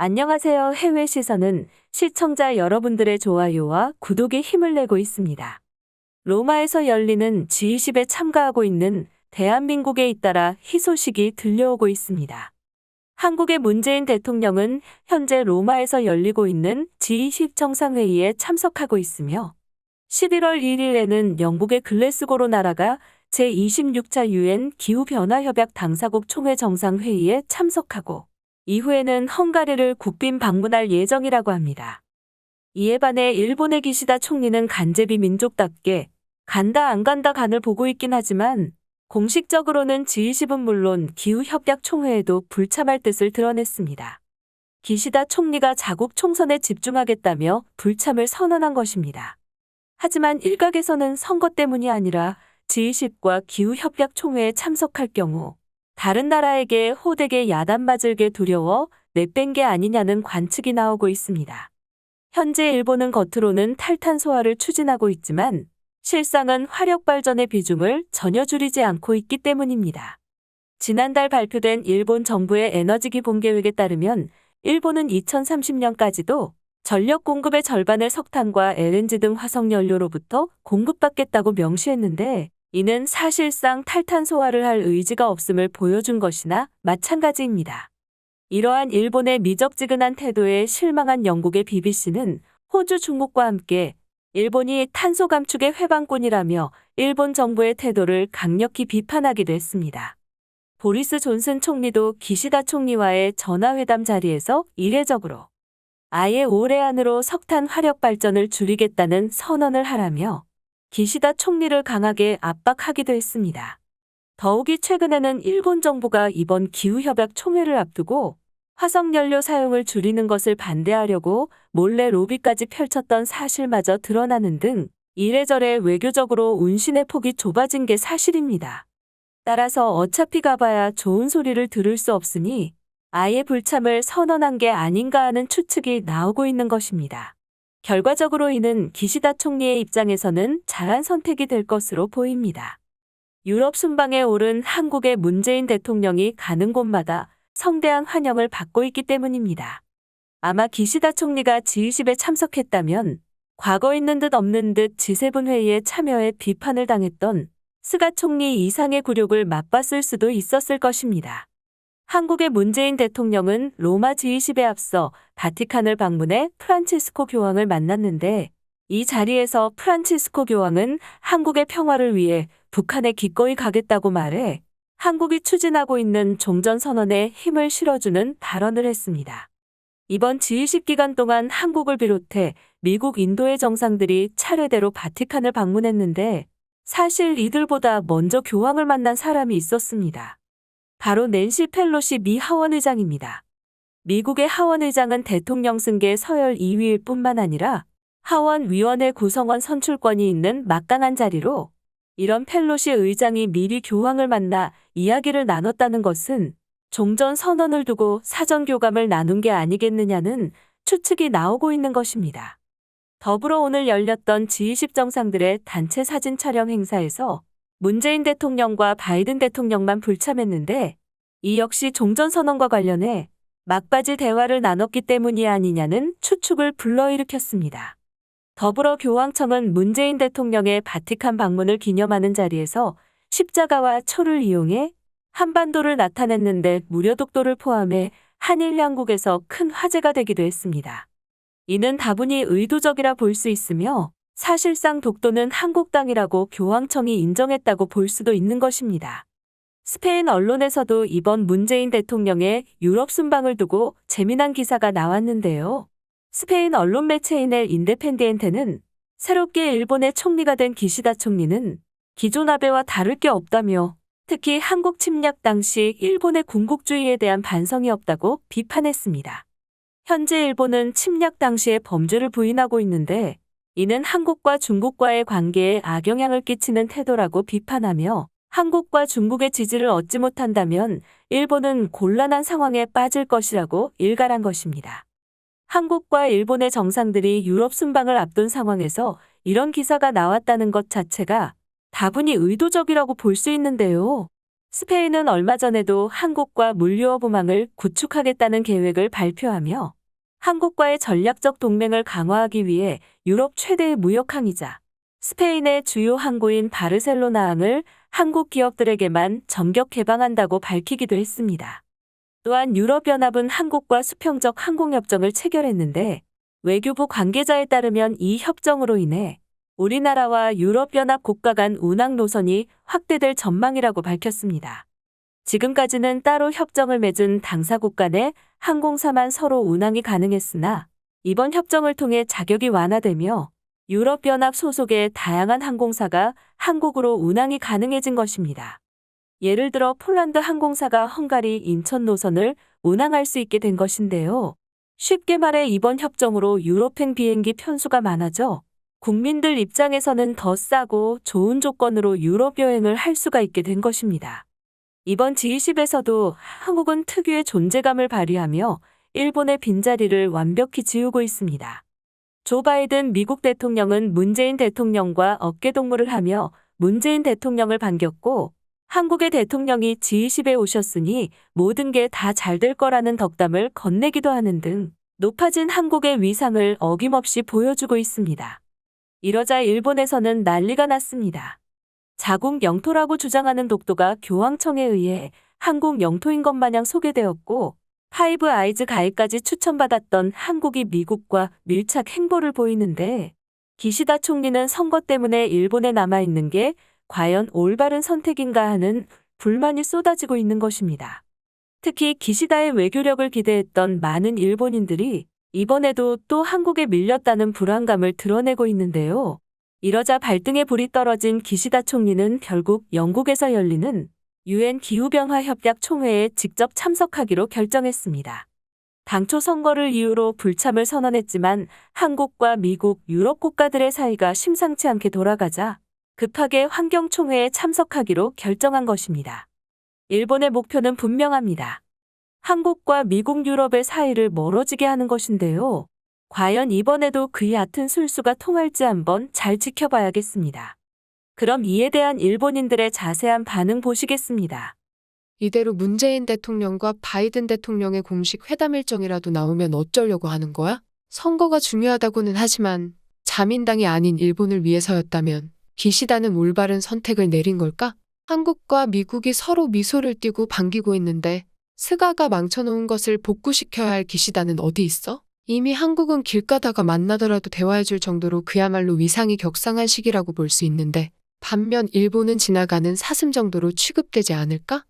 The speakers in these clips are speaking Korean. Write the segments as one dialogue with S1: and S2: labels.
S1: 안녕하세요. 해외 시선은 시청자 여러분들의 좋아요와 구독에 힘을 내고 있습니다. 로마에서 열리는 G20에 참가하고 있는 대한민국에 잇따라 희소식이 들려오고 있습니다. 한국의 문재인 대통령은 현재 로마에서 열리고 있는 G20 정상회의에 참석하고 있으며 11월 1일에는 영국의 글래스고로 나라가 제26차 UN 기후변화협약 당사국 총회 정상회의에 참석하고 이후에는 헝가리를 국빈 방문할 예정이라고 합니다. 이에 반해 일본의 기시다 총리는 간제비 민족답게 간다 안 간다 간을 보고 있긴 하지만 공식적으로는 G20은 물론 기후협약 총회에도 불참할 뜻을 드러냈습니다. 기시다 총리가 자국 총선에 집중하겠다며 불참을 선언한 것입니다. 하지만 일각에서는 선거 때문이 아니라 G20과 기후협약 총회에 참석할 경우 다른 나라에게 호되게 야단맞을 게 두려워 내뺀 게 아니냐는 관측이 나오고 있습니다. 현재 일본은 겉으로는 탈탄소화를 추진하고 있지만 실상은 화력 발전의 비중을 전혀 줄이지 않고 있기 때문입니다. 지난달 발표된 일본 정부의 에너지기 본계획에 따르면 일본은 2030년까지도 전력 공급의 절반을 석탄과 LNG 등 화석연료로부터 공급받겠다고 명시했는데 이는 사실상 탈탄소화를 할 의지가 없음을 보여준 것이나 마찬가지입니다. 이러한 일본의 미적지근한 태도에 실망한 영국의 BBC는 호주, 중국과 함께 일본이 탄소 감축의 회방꾼이라며 일본 정부의 태도를 강력히 비판하기도 했습니다. 보리스 존슨 총리도 기시다 총리와의 전화회담 자리에서 이례적으로 아예 올해 안으로 석탄 화력 발전을 줄이겠다는 선언을 하라며 기시다 총리를 강하게 압박하기도 했습니다. 더욱이 최근에는 일본 정부가 이번 기후협약 총회를 앞두고 화석연료 사용을 줄이는 것을 반대하려고 몰래 로비까지 펼쳤던 사실마저 드러나는 등 이래저래 외교적으로 운신의 폭이 좁아진 게 사실입니다. 따라서 어차피 가봐야 좋은 소리를 들을 수 없으니 아예 불참을 선언한 게 아닌가 하는 추측이 나오고 있는 것입니다. 결과적으로 이는 기시다 총리의 입장에서는 잘한 선택이 될 것으로 보입니다. 유럽 순방에 오른 한국의 문재인 대통령이 가는 곳마다 성대한 환영을 받고 있기 때문입니다. 아마 기시다 총리가 G20에 참석했다면 과거 있는 듯 없는 듯 G7 회의에 참여해 비판을 당했던 스가 총리 이상의 굴욕을 맛봤을 수도 있었을 것입니다. 한국의 문재인 대통령은 로마 G20에 앞서 바티칸을 방문해 프란치스코 교황을 만났는데 이 자리에서 프란치스코 교황은 한국의 평화를 위해 북한에 기꺼이 가겠다고 말해 한국이 추진하고 있는 종전선언에 힘을 실어주는 발언을 했습니다. 이번 G20 기간 동안 한국을 비롯해 미국, 인도의 정상들이 차례대로 바티칸을 방문했는데 사실 이들보다 먼저 교황을 만난 사람이 있었습니다. 바로 낸시 펠로시 미 하원의장입니다. 미국의 하원의장은 대통령 승계 서열 2위일 뿐만 아니라 하원위원회 구성원 선출권이 있는 막강한 자리로 이런 펠로시 의장이 미리 교황을 만나 이야기를 나눴다는 것은 종전 선언을 두고 사전 교감을 나눈 게 아니겠느냐는 추측이 나오고 있는 것입니다. 더불어 오늘 열렸던 G20 정상들의 단체 사진 촬영 행사에서 문재인 대통령과 바이든 대통령만 불참했는데 이 역시 종전선언과 관련해 막바지 대화를 나눴기 때문이 아니냐는 추측을 불러일으켰습니다. 더불어 교황청은 문재인 대통령의 바티칸 방문을 기념하는 자리에서 십자가와 초를 이용해 한반도를 나타냈는데 무려 독도를 포함해 한일 양국에서 큰 화제가 되기도 했습니다. 이는 다분히 의도적이라 볼 수 있으며 사실상 독도는 한국 땅이라고 교황청이 인정했다고 볼 수도 있는 것입니다. 스페인 언론에서도 이번 문재인 대통령의 유럽 순방을 두고 재미난 기사가 나왔는데요. 스페인 언론 매체인 엘 인데펜디엔테는 새롭게 일본의 총리가 된 기시다 총리는 기존 아베와 다를 게 없다며 특히 한국 침략 당시 일본의 군국주의에 대한 반성이 없다고 비판했습니다. 현재 일본은 침략 당시의 범죄를 부인하고 있는데 이는 한국과 중국과의 관계에 악영향을 끼치는 태도라고 비판하며 한국과 중국의 지지를 얻지 못한다면 일본은 곤란한 상황에 빠질 것이라고 일갈한 것입니다. 한국과 일본의 정상들이 유럽 순방을 앞둔 상황에서 이런 기사가 나왔다는 것 자체가 다분히 의도적이라고 볼 수 있는데요. 스페인은 얼마 전에도 한국과 물류업 우망을 구축하겠다는 계획을 발표하며 한국과의 전략적 동맹을 강화하기 위해 유럽 최대의 무역 항이자 스페인의 주요 항구인 바르셀로나항을 한국 기업들에게만 전격 개방한다고 밝히기도 했습니다. 또한 유럽연합은 한국과 수평적 항공협정을 체결했는데 외교부 관계자에 따르면 이 협정으로 인해 우리나라와 유럽연합 국가 간 운항 노선이 확대될 전망이라고 밝혔습니다. 지금까지는 따로 협정을 맺은 당사국 간의 항공사만 서로 운항이 가능했으나 이번 협정을 통해 자격이 완화되며 유럽연합 소속의 다양한 항공사가 한국으로 운항이 가능해진 것입니다. 예를 들어 폴란드 항공사가 헝가리 인천 노선을 운항할 수 있게 된 것인데요. 쉽게 말해 이번 협정으로 유럽행 비행기 편수가 많아져 국민들 입장에서는 더 싸고 좋은 조건으로 유럽 여행을 할 수가 있게 된 것입니다. 이번 G20에서도 한국은 특유의 존재감을 발휘하며 일본의 빈자리를 완벽히 지우고 있습니다. 조 바이든 미국 대통령은 문재인 대통령과 어깨동무를 하며 문재인 대통령을 반겼고 한국의 대통령이 G20에 오셨으니 모든 게 다 잘 될 거라는 덕담을 건네기도 하는 등 높아진 한국의 위상을 어김없이 보여주고 있습니다. 이러자 일본에서는 난리가 났습니다. 자국 영토라고 주장하는 독도가 교황청에 의해 한국 영토인 것 마냥 소개되었고 파이브 아이즈 가입까지 추천받았던 한국이 미국과 밀착 행보를 보이는데 기시다 총리는 선거 때문에 일본에 남아있는 게 과연 올바른 선택인가 하는 불만이 쏟아지고 있는 것입니다. 특히 기시다의 외교력을 기대했던 많은 일본인들이 이번에도 또 한국에 밀렸다는 불안감을 드러내고 있는데요. 이러자 발등에 불이 떨어진 기시다 총리는 결국 영국에서 열리는 UN 기후변화 협약 총회에 직접 참석하기로 결정했습니다. 당초 선거를 이유로 불참을 선언했지만 한국과 미국, 유럽 국가들의 사이가 심상치 않게 돌아가자 급하게 환경총회에 참석하기로 결정한 것입니다. 일본의 목표는 분명합니다. 한국과 미국, 유럽의 사이를 멀어지게 하는 것인데요. 과연 이번에도 그 얕은 술수가 통할지 한번 잘 지켜봐야겠습니다. 그럼 이에 대한 일본인들의 자세한 반응 보시겠습니다.
S2: 이대로 문재인 대통령과 바이든 대통령의 공식 회담 일정이라도 나오면 어쩌려고 하는 거야? 선거가 중요하다고는 하지만 자민당이 아닌 일본을 위해서였다면 기시다는 올바른 선택을 내린 걸까? 한국과 미국이 서로 미소를 띠고 반기고 있는데 스가가 망쳐놓은 것을 복구시켜야 할 기시다는 어디 있어? 이미 한국은 길 가다가 만나더라도 대화해줄 정도로 그야말로 위상이 격상한 시기라고 볼 수 있는데 반면 일본은 지나가는 사슴 정도로 취급되지 않을까?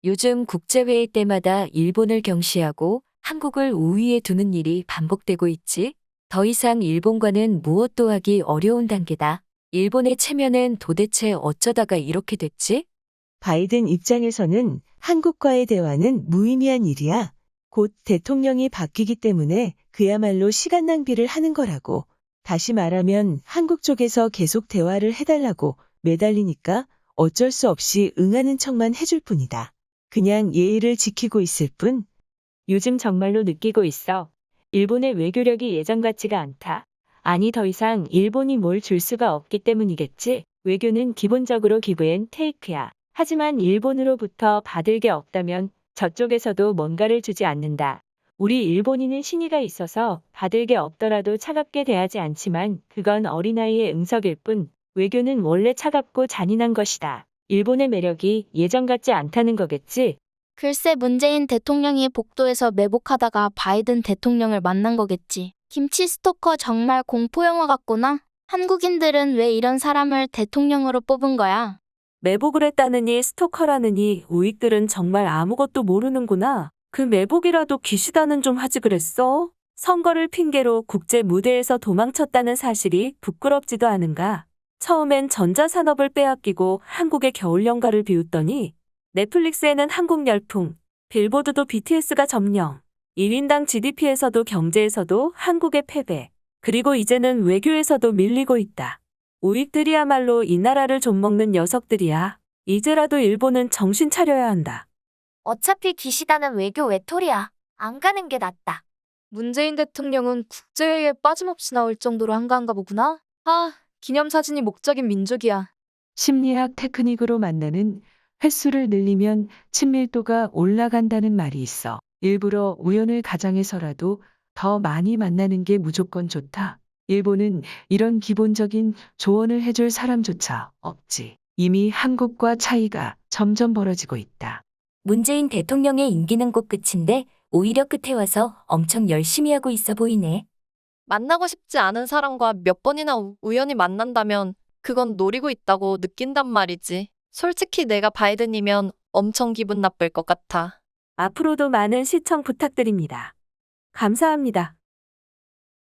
S3: 요즘 국제회의 때마다 일본을 경시하고 한국을 우위에 두는 일이 반복되고 있지. 더 이상 일본과는 무엇도 하기 어려운 단계다. 일본의 체면은 도대체 어쩌다가 이렇게 됐지?
S4: 바이든 입장에서는 한국과의 대화는 무의미한 일이야. 곧 대통령이 바뀌기 때문에 그야말로 시간 낭비를 하는 거라고. 다시 말하면 한국 쪽에서 계속 대화를 해달라고 매달리니까 어쩔 수 없이 응하는 척만 해줄 뿐이다. 그냥 예의를 지키고 있을 뿐. 요즘 정말로 느끼고 있어. 일본의 외교력이 예전 같지가 않다. 아니 더 이상 일본이 뭘 줄 수가 없기 때문이겠지. 외교는 기본적으로 기브 앤 테이크야. 하지만 일본으로부터 받을 게 없다면 저쪽에서도 뭔가를 주지 않는다. 우리 일본인은 신의가 있어서 받을 게 없더라도 차갑게 대하지 않지만 그건 어린아이의 응석일 뿐. 외교는 원래 차갑고 잔인한 것이다. 일본의 매력이 예전 같지 않다는 거겠지?
S5: 글쎄 문재인 대통령이 복도에서 매복하다가 바이든 대통령을 만난 거겠지. 김치 스토커 정말 공포영화 같구나. 한국인들은 왜 이런 사람을 대통령으로 뽑은 거야?
S1: 매복을 했다느니 스토커라느니 우익들은 정말 아무것도 모르는구나. 그 매복이라도 기시다는 좀 하지 그랬어? 선거를 핑계로 국제 무대에서 도망쳤다는 사실이 부끄럽지도 않은가? 처음엔 전자산업을 빼앗기고 한국의 겨울연가를 비웃더니 넷플릭스에는 한국 열풍, 빌보드도 BTS가 점령, 1인당 GDP에서도 경제에서도 한국의 패배, 그리고 이제는 외교에서도 밀리고 있다. 우익들이야말로 이 나라를 좀먹는 녀석들이야. 이제라도 일본은 정신 차려야 한다.
S6: 어차피 기시다는 외교 외톨이야. 안 가는 게 낫다.
S7: 문재인 대통령은 국제회의에 빠짐없이 나올 정도로 한가한가 보구나. 기념사진이 목적인 민족이야.
S4: 심리학 테크닉으로 만나는 횟수를 늘리면 친밀도가 올라간다는 말이 있어. 일부러 우연을 가장해서라도 더 많이 만나는 게 무조건 좋다. 일본은 이런 기본적인 조언을 해줄 사람조차 없지. 이미 한국과 차이가 점점 벌어지고 있다.
S3: 문재인 대통령의 임기는 곧 끝인데 오히려 끝에 와서 엄청 열심히 하고 있어 보이네.
S7: 만나고 싶지 않은 사람과 몇 번이나 우연히 만난다면 그건 노리고 있다고 느낀단 말이지. 솔직히 내가 바이든이면 엄청 기분 나쁠 것 같아.
S1: 앞으로도 많은 시청 부탁드립니다. 감사합니다.